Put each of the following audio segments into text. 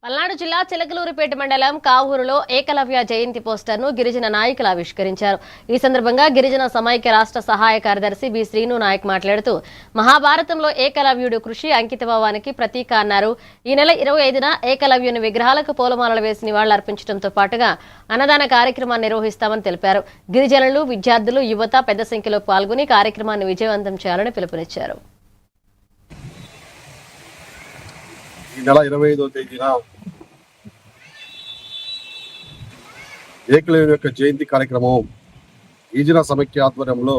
పల్నాడు జిల్లా చిలకలూరిపేట మండలం కావూరులో ఏకలవ్య జయంతి పోస్టర్ను గిరిజన నాయకులు ఆవిష్కరించారు. ఈ సందర్భంగా గిరిజన సమైక్య రాష్ట్ర సహాయ కార్యదర్శి బి శ్రీను నాయక్ మాట్లాడుతూ మహాభారతంలో ఏకలవ్యుడు కృషి అంకితభావానికి ప్రతీక అన్నారు. ఈ నెల 25న ఏకలవ్యుని విగ్రహాలకు పూలమాలలు వేసి నివాళులర్పించడంతో పాటుగా అన్నదాన కార్యక్రమాన్ని నిర్వహిస్తామని తెలిపారు. గిరిజనులు, విద్యార్థులు, యువత పెద్ద సంఖ్యలో పాల్గొని కార్యక్రమాన్ని విజయవంతం చేయాలని పిలుపునిచ్చారు. ఈ నెల 25వ తేదీన ఏకలవ్యుని యొక్క జయంతి కార్యక్రమం గిరిజన సమైక్య ఆధ్వర్యంలో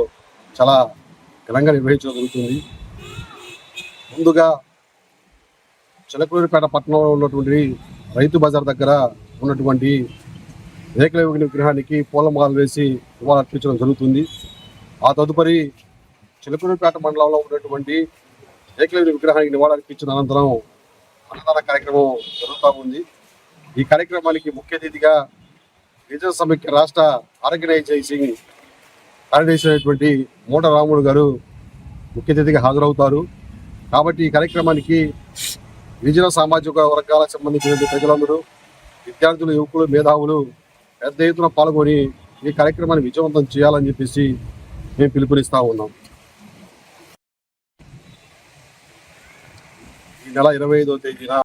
చాలా ఘనంగా నిర్వహించడం జరుగుతుంది. ముందుగా చిలకలూరిపేట పట్టణంలో ఉన్నటువంటి రైతు బజార్ దగ్గర ఉన్నటువంటి ఏకలవ్యుని విగ్రహానికి పూలమాలలు వేసి నివాళులర్పించడం జరుగుతుంది. ఆ తదుపరి చిలకలూరిపేట మండలంలో ఉన్నటువంటి ఏకలవ్యుని విగ్రహానికి నివాళులర్పించిన అనంతరం అన్నదాన కార్యక్రమం జరుగుతూ ఉంది. ఈ కార్యక్రమానికి ముఖ్య అతిథిగా గిరిజన సమైక్య రాష్ట్ర ఆర్గనైజేషన్ కార్యదర్శి అయినటువంటి మూట రాముడు గారు ముఖ్య అతిథిగా హాజరవుతారు. కాబట్టి ఈ కార్యక్రమానికి గిరిజన సామాజిక వర్గాలకు సంబంధించిన ప్రజలందరూ, విద్యార్థులు, యువకులు, మేధావులు పెద్ద ఎత్తున పాల్గొని ఈ కార్యక్రమాన్ని విజయవంతం చేయాలని చెప్పేసి మేము పిలుపునిస్తా ఉన్నాం. ఈ నెల 25వ తేదీన